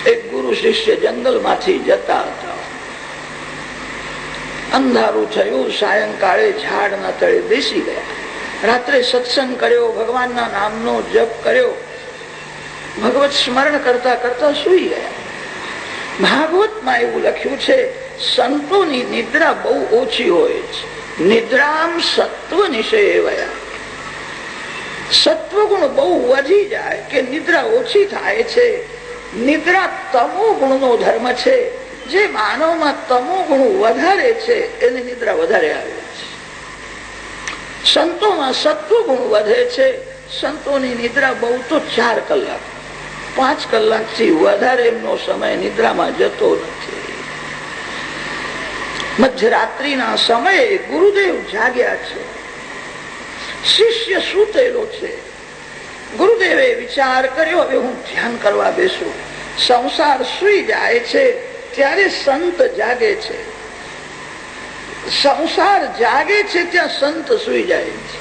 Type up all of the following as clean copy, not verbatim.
એક ગુરુ શિષ્ય જંગલમાંથી જતા હતા. અંધારું થયું, સાયંકાળે ઝાડના તળે બેસી ગયા. રાત્રે સત્સંગ કર્યો, ભગવાનના નામનો જપ કર્યો, ભગવત સ્મરણ કરતા કરતા સુઈ ગયા. ભાગવતમાં એવું લખ્યું છે, સંતોની નિદ્રા બહુ ઓછી હોય છે. નિદ્રામ સત્વ નિષેવયા. સત્વગુણ બહુ વધી જાય કે નિદ્રા ઓછી થાય છે. નિદ્રા તમો ગુણનો ધર્મ છે. જે માનવમાં તમો ગુણ વધારે છે એને નિદ્રા વધારે આવે છે. સંતોમાં સત્વ ગુણ વધે છે. સંતોની નિદ્રા બહુ તો 4 કલાક, 5 કલાકથી વધારે એમનો સમય નિદ્રામાં જતો નથી. મધ્યરાત્રિના સમયે ગુરુદેવ જાગ્યા છે, શિષ્ય સૂતેલો છે. ગુરુદેવે વિચાર કર્યો, હવે હું ધ્યાન કરવા બેસું. સંસાર સુઈ જાય છે ત્યારે સંત જાગે છે. સંસાર જાગે છે ત્યાં સંત સુઈ જાય છે.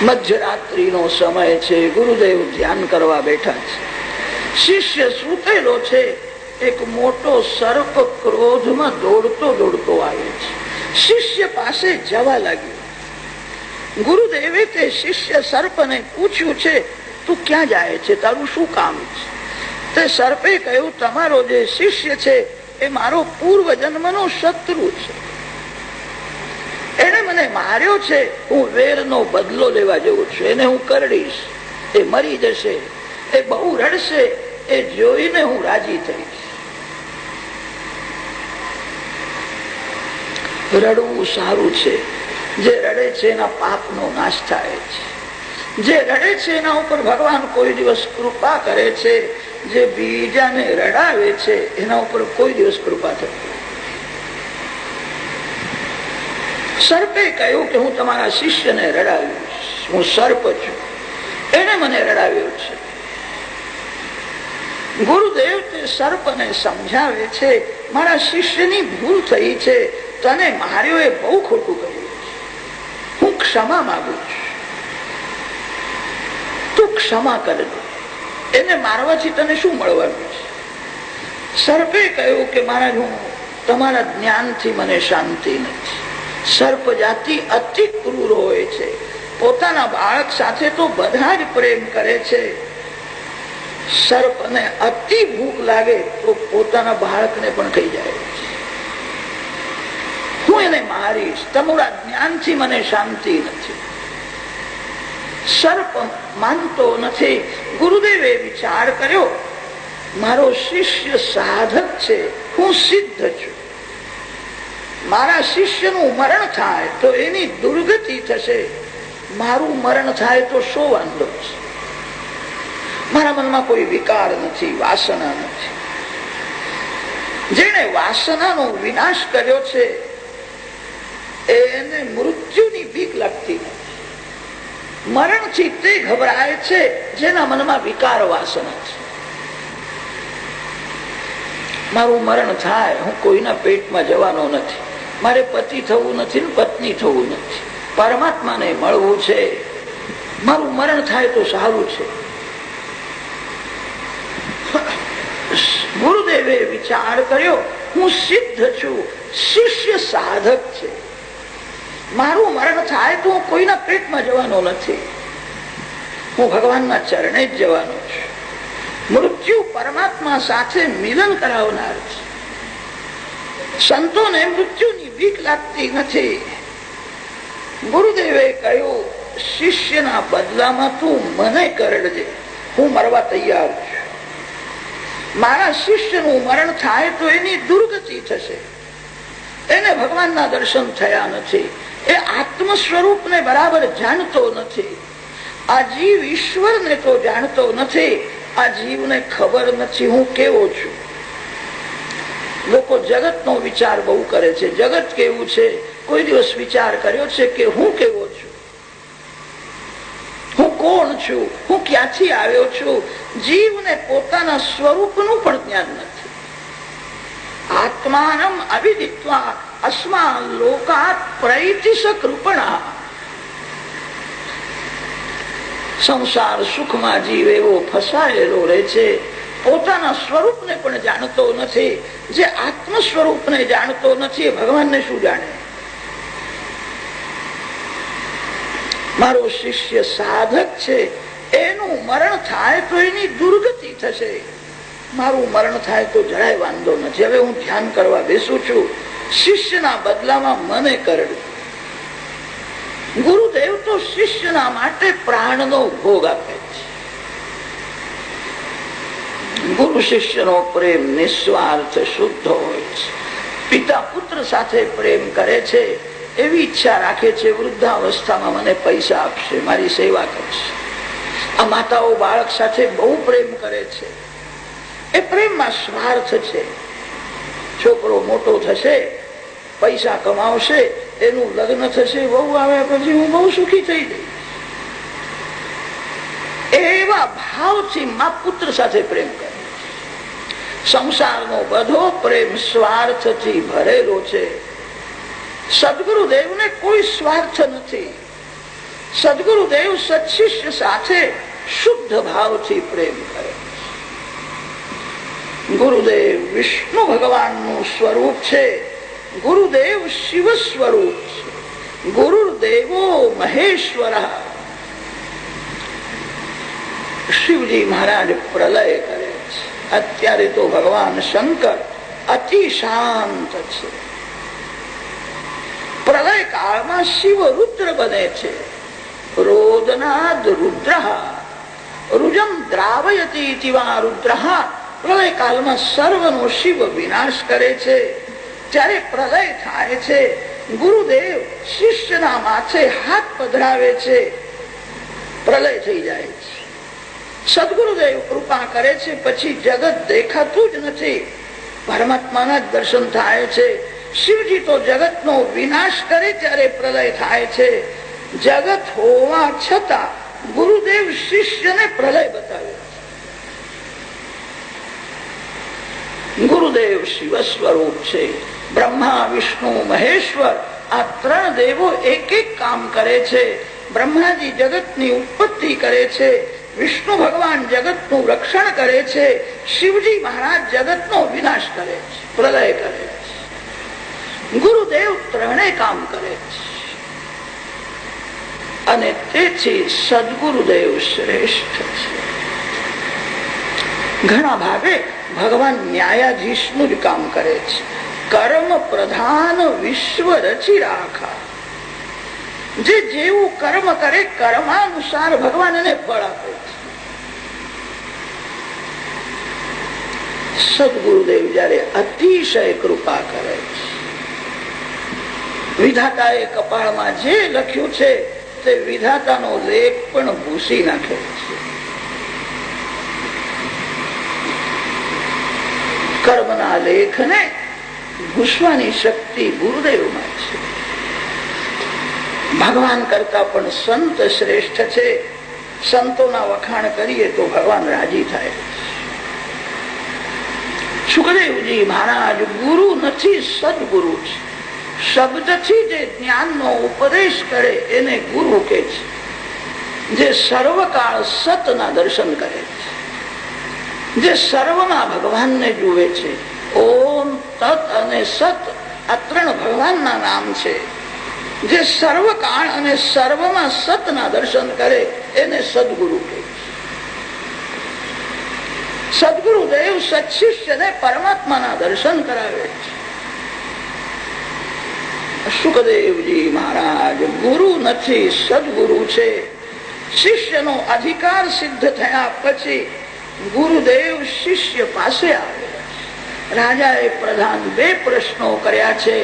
મધ્યરાત્રિનો સમય છે, ગુરુદેવ ધ્યાન કરવા બેઠા છે. શિષ્ય સૂતેલો છે. એક મોટો સર્પ ક્રોધમાં દોડતો દોડતો આવે છે. શિષ્ય પાસે જવા લાગ્યો. ગુરુદેવે તે શિષ્ય સર્પને પૂછ્યું છે, તું ક્યાં જાય છે, તારું શું કામ છે? તે સર્પે કહ્યું, તમારો જે શિષ્ય છે એ મારો પૂર્વ જન્મનો શત્રુ છે. એને મને માર્યો છે. હું વેરનો બદલો લેવા જઉં છું. એને હું કરડીશ. એ મરી જશે. એ બહુ રડશે. એ જોઈને હું રાજી થઈશ. રડવું સારું છે. જે રડે છે એના પાપનો નાશ થાય છે. જે રડે છે એના ઉપર ભગવાન કોઈ દિવસ કૃપા કરે છે. જે બીજાને રડાવે છે એના ઉપર કોઈ દિવસ કૃપા થતી. સર્પે કહ્યું કે હું તમારા શિષ્યને રડાવીશ. હું સર્પ છું, એને મને રડાવ્યો છે. ગુરુદેવ તે સર્પને સમજાવે છે, મારા શિષ્યની ભૂલ થઈ છે. તને માર્યો એ બહુ ખોટું કર્યું. હું ક્ષમા માંગુ છું, તું ક્ષમા કરજો. એને મારવાથી તને શું મળવાનું છે? સર્પે કહ્યું કે મહારાજ, હું તમારા જ્ઞાનથી મને શાંતિ નથી. સર્પ જાતિ અતિ ક્રૂર હોય છે. પોતાના બાળક સાથે તો બધા જ પ્રેમ કરે છે. સર્પને અતિ ભૂખ લાગે તો પોતાના બાળકને પણ ખાઈ જાય છે. હું એને મારીશ. તમારા જ્ઞાનથી મને શાંતિ નથી. સર્પ માનતો નથી. ગુરુદેવે વિચાર કર્યો, મારો શિષ્ય સાધક છે, હું સિદ્ધ છું. મારા શિષ્યનું મરણ થાય તો એની દુર્ગતિ થશે. મારું મરણ થાય તો શો વાંધો છે? મારા મનમાં કોઈ વિકાર નથી, વાસના નથી. જેને વાસનાનો વિનાશ કર્યો છે એને મૃત્યુની બીક લાગતી નથી. મરણથી તે ગભરાય છે જેના મનમાં વિકાર વાસના છે. મારું મરણ થાય, હું કોઈના પેટમાં જવાનો નથી. મારે પતિ થવું નથી ને પત્ની થવું નથી. પરમાત્માને મળવું છે. મારું મરણ થાય તો સારું છે. ગુરુદેવે વિચાર કર્યો, હું સિદ્ધ છું, શિષ્ય સાધક છે. મારું મરણ થાય તો હું કોઈના પેટમાં જવાનો નથી. હું ભગવાનના ચરણે જ જવાનો છું. મૃત્યુ પરમાત્મા સાથે મિલન કરાવનાર છે. સંતોને મૃત્યુની બીક લાગતી નથી. ગુરુદેવે કહ્યું, શિષ્યના બદલામાં તું મને કરડજે, હું મરવા તૈયાર છું. મારા શિષ્યનું મરણ થાય તો એની દુર્ગતિ થશે. એને ભગવાનના દર્શન થયા નથી. એ આત્મ સ્વરૂપને બરાબર જાણતો નથી. આ જીવ ઈશ્વરને તો જાણતો નથી. આ જીવને ખબર નથી હું કેવો છું. લોકો જગતનો વિચાર બહુ કરે છે. જગત કેવું છે? કોઈ દિવસ વિચાર કર્યો છે કે હું કેવો છું? હું કોણ છું? હું ક્યાંથી આવ્યો છું? જીવને પોતાના સ્વરૂપનું પણ જ્ઞાન નથી. આત્માનમ અવિદિત્વા અસ્મા લોકાત પ્રૈતિશ કૃપણા. સંસાર સુખમાં જીવ એવો ફસાયેલો રહે છે, પોતાના સ્વરૂપને પણ જાણતો નથી. જે આત્મ સ્વરૂપને જાણતો નથી એ ભગવાનને શું જાણે? મારો શિષ્ય સાધક છે, એનું મરણ થાય તો એની દુર્ગતિ થશે. મારું મરણ થાય તો જરાય વાંધો નથી. હવે હું ધ્યાન કરવા બેસું છું, શિષ્યના બદલામાં મને કરડું. ગુરુદેવ તો શિષ્યના માટે પ્રાણનો ભોગ આપે છે. ગુરુ શિષ્યનો પ્રેમ નિસ્વાર્થ શુદ્ધ હોય છે. પિતા પુત્ર સાથે પ્રેમ કરે છે, એવી ઈચ્છા રાખે છે વૃદ્ધાવસ્થામાં મને પૈસા આપશે, મારી સેવા કરશે. આ માતાઓ બાળક સાથે બહુ પ્રેમ કરે છે. એ પ્રેમમાં સ્વાર્થ છે. છોકરો મોટો થશે, પૈસા કમાવશે, એનું લગ્ન થશે, બહુ આવ્યા પછી હું બહુ સુખી થઈ જઈશ. એવા ભાવથી મા પુત્ર સાથે પ્રેમ કરે. સંસારનો બધો પ્રેમ સ્વાર્થથી ભરેલો છે. સદગુરુદેવને કોઈ સ્વાર્થ નથી. સદગુરુદેવ સત્શિષ્ય સાથે શુદ્ધ ભાવથી પ્રેમ કરે. ગુરુદેવ વિષ્ણુ ભગવાનનું સ્વરૂપ છે. ગુરુદેવ શિવ સ્વરૂપ છે. ગુરુદેવો મહેશ્વર. શિવજી મહારાજ પ્રલય કરે છે. અત્યારે તો ભગવાન શંકર અતિ શાંત છે. પ્રલય કાળમાં શિવ રુદ્ર બને છે. રોદનાદ રુદ્ર રુજમ દ્રાવયતી રુદ્ર. પ્રલય કાળમાં સર્વનો શિવ વિનાશ કરે છે. જ્યારે પ્રલય થાય છે, ગુરુદેવ શિષ્યના માથે હાથ પધરાવે છે, પ્રલય થઈ જાય છે. સદગુરુદેવ કૃપા કરે છે, પછી જગત દેખાતું જ નથી, પરમાત્માના જ દર્શન થાય છે. શિવજી તો જગતનો વિનાશ કરે ત્યારે પ્રલય થાય છે. જગત હોવા છતાં ગુરુદેવ શિષ્યને પ્રલય બતાવ્યો. ગુરુદેવ શિવ સ્વરૂપ છે. બ્રહ્મા વિષ્ણુ મહેશ્વર આ ત્રણ દેવો એક એક કામ કરે છે. બ્રહ્માજી જગતની ઉત્પત્તિ કરે છે, વિષ્ણુ ભગવાન જગતનું રક્ષણ કરે છે, શિવજી મહારાજ જગતનો વિનાશ કરે છે, પ્રલય કરે છે. ગુરુદેવ ત્રણેય કામ કરે છે. અને તેથી સદગુરુદેવ શ્રેષ્ઠ છે. ઘણા ભાગે ભગવાન ન્યાયાધીશનું જ કામ કરે છે. કર્મ પ્રધાન વિશ્વ રચી રાખા. જે જેવું કર્મ કરે કર્માનુસાર ભગવાન એને ફળ આપે છે. સદગુરુદેવ જયારે અતિશય કૃપા કરે છે, વિધાતાએ કપાળમાં જે લખ્યું છે તે વિધાતાનો લેખ પણ ભૂસી નાખે છે. કર્મના લેખને ભૂસવાની શક્તિ ગુરુદેવમાં છે. ભગવાન કરતા પણ સંત શ્રેષ્ઠ છે. સંતોના વખાણ કરીએ તો ભગવાન રાજી થાય. સુખદેવજી મહારાજ ગુરુ નથી, સદગુરુ છે. શબ્દથી જે જ્ઞાનનો ઉપદેશ કરે એને ગુરુ કે છે. જે સર્વકાળ સતના દર્શન કરે છે, જે સર્વમાં ભગવાનને જુએ છે. ઓમ, તત અને સત આ ત્રણ ભગવાનના નામ છે. જે સર્વકાળ અને સર્વમાં સતના દર્શન કરે એને સદગુરુ કહે છે. સદગુરુદેવ સત્શિષ્યને પરમાત્માના દર્શન કરાવે છે. સુખદેવજી મહારાજ ગુરુ નથી, સદગુરુ છે. શિષ્યનો અધિકાર સિદ્ધ થયા પછી ગુરુદેવ શિષ્ય પાસે આવે. રાજાએ પ્રધાન બે પ્રશ્નો કર્યા છે.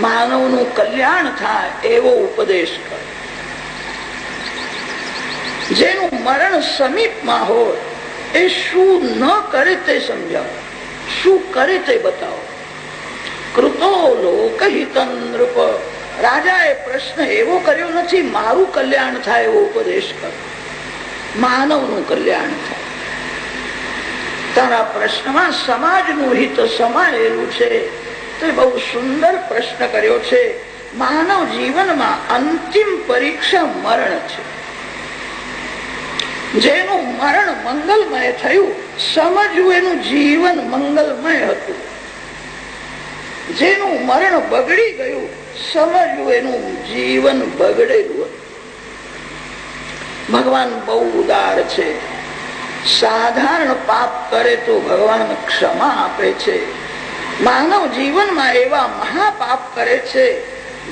માનવનું કલ્યાણ થાય એવો ઉપદેશ કરે. જેનું મરણ સમીપમાં હોય એ શું ન કરે તે સમજાવો, શું કરે તે બતાવો. કૃતો લોકહિતં નૃપ. રાજાએ પ્રશ્ન એવો કર્યો નથી મારું કલ્યાણ થાય એવો ઉપદેશ કરો, માનવનું કલ્યાણ થાય. તારા પ્રશ્નમાં સમાજનું હિત સમાયેલું છે. તે બહુ સુંદર પ્રશ્ન કર્યો છે. માનવ જીવનમાં અંતિમ પરીક્ષા મરણ છે. જેનું મરણ મંગલમય થયું સમજવું એનું જીવન મંગલમય હતું. જેનું મરણ બગડી ગયું સમજવું એનું જીવન બગડેલું હતું. ભગવાન બહુ ઉદાર છે. સાધારણ પાપ કરે તો ભગવાન ક્ષમા આપે છે. માનવ જીવનમાં એવા મહાપાપ કરે છે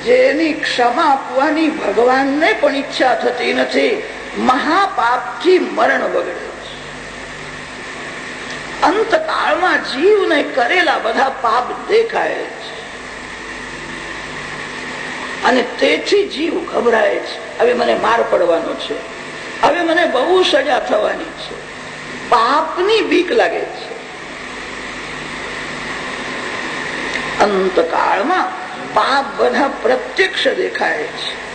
જેની ક્ષમા આપવાની ભગવાનને પણ ઈચ્છા થતી નથી. મહાપાપથી મરણ બગડે છે. અંતકાળમાં જીવને કરેલા બધા પાપ દેખાય છે અને તેથી જીવ ગભરાય છે. હવે મને માર પડવાનો છે, હવે મને બહુ સજા થવાની છે. પાપની બીક લાગે છે. અંતકાળમાં પાપ બધા પ્રત્યક્ષ દેખાય છે.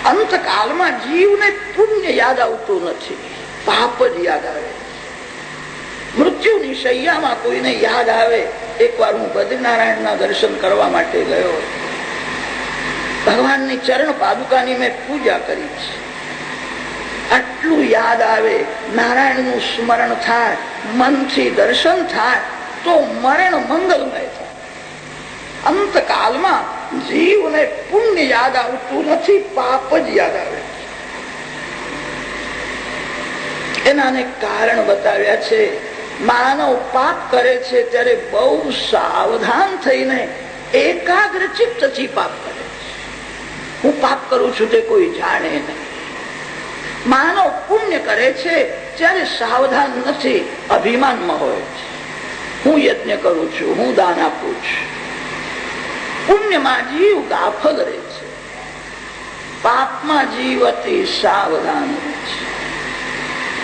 અંતકાળમાં જીવને પુણ્ય યાદ આવતું નથી, પાપ જ યાદ આવે. મૃત્યુની શૈયામાં કોઈને યાદ આવે. એકવાર હું બદ્રીનારાયણના દર્શન કરવા માટે ગયો. ભગવાનની ચરણ પાદુકાની મેં પૂજા કરી છે. આટલું યાદ આવે, નારાયણનું સ્મરણ થાય, મનથી દર્શન થાય તો મરણ મંગલમય થાય. અંતકાલમાં જીવને પુણ્ય યાદ આવતું નથી, પાપ જ યાદ આવે. એના અનેક કારણ બતાવ્યા છે. માનવ પાપ કરે છે ત્યારે બહુ સાવધાન થઈને એકાગ્ર ચિત્તથી પાપ કરે છે. હું પાપ કરું છું તે કોઈ જાણે નહીં. માનવ પુણ્ય કરે છે ત્યારે સાવધાન નથી, અભિમાનમાં હોય છે. હું યજ્ઞ કરું છું, હું દાન આપું છું. પુણ્યમાં જીવ ગાફલ રહે છે, પાપમાં જીવ અતિ સાવધાન રહે છે.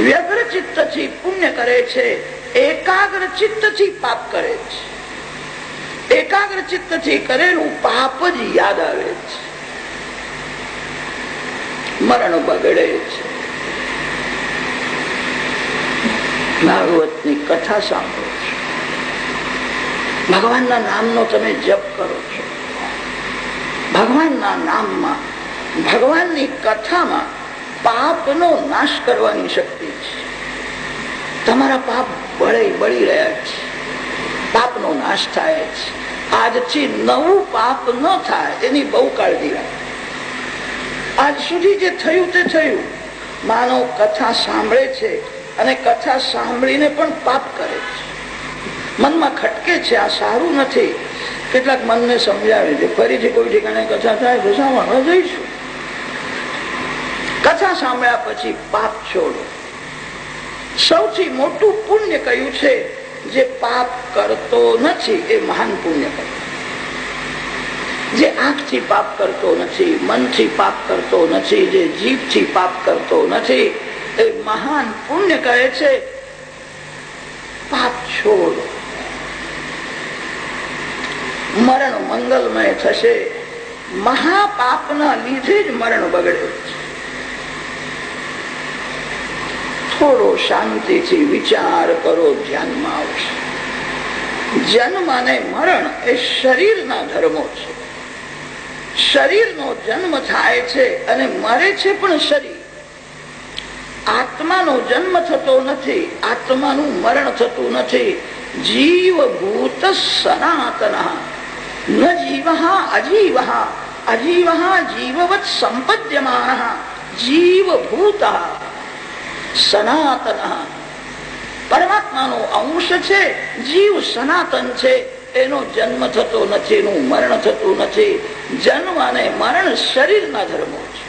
વ્યગ્ર ચિત્તથી પુણ્ય કરે છે, એકાગ્ર ચિત્તથી પાપ કરે છે. એકાગ્ર ચિત્તથી કરેલું પાપ જ યાદ આવે છે. મરણ બગડે છે. ભાગવતની કથા સાંભળો છો, ભગવાનના નામનો તમે જપ કરો છો. ભગવાનના નામમાં, ભગવાનની કથામાં પાપનો નાશ કરવાની શક્તિ છે. તમારા પાપ બળી રહ્યા છે, પાપનો નાશ થાય છે. આજથી નવું પાપ ન થાય એની બહુ કાળજી રાખો. આજ સુધી જે થયું તે થયું. માનવ કથા સાંભળે છે અને કથા સાંભળીને પણ પાપ કરે છે. મનમાં ખટકે છે, આ સારું નથી. કેટલાક મનને સમજાવે છે, ફરીથી કોઈ ઠેકાણે કથા થાય તો સાંભળવા જઈશું. કથા સાંભળ્યા પછી પાપ છોડો. સૌથી મોટું પુણ્ય કયું છે? જે પાપ કરતો નથી એ મહાન પુણ્ય કરે. જે આંખથી પાપ કરતો નથી, મનથી પાપ કરતો નથી, જે જીભથી પાપ કરતો નથી એ મહાન પુણ્ય કહે છે. પાપ છોડો. મરણ મંગલમય થશે. મહાપાપના લીધે જ મરણ બગડે છે. થોડો શાંતિથી વિચાર કરો, ધ્યાનમાં આવશે. જન્મ અને મરણ એ શરીરના ધર્મો છે. શરીરનો જન્મ થાય છે અને મરે છે પણ શરીર. આત્માનો જન્મ થતો નથી, આત્માનું મરણ થતું નથી. જીવ ભૂત સનાતન ન જીવ અજીવ, અજીવ જીવવત સંપદ્યમાન, જીવ ભૂત સનાતન. પરમાત્માનો અંશ છે, જીવ સનાતન છે. એનો જન્મ થતો નથી, એનું મરણ થતું નથી. જન્મ અને મરણ શરીરના ધર્મો છે.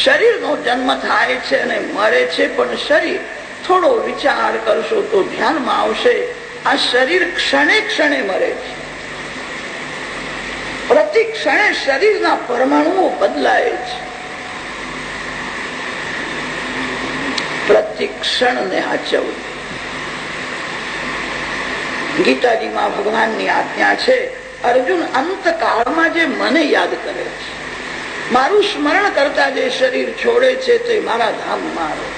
શરીરનો જન્મ થાય છે અને મરે છે પણ શરીર. થોડો વિચાર કરશો તો ધ્યાનમાં આવશે. આ શરીર ક્ષણે ક્ષણે મરે છે. પ્રતિ ક્ષણે શરીરના પરમાણુઓ બદલાય છે. પ્રતિ ક્ષણને હાચવવું. ગીતાજીમાં ભગવાનની આજ્ઞા છે, અર્જુન અંતકાળમાં જે મને યાદ કરે છે, મારું સ્મરણ કરતા જે શરીર છોડે છે તે મારા ધામમાં આવે.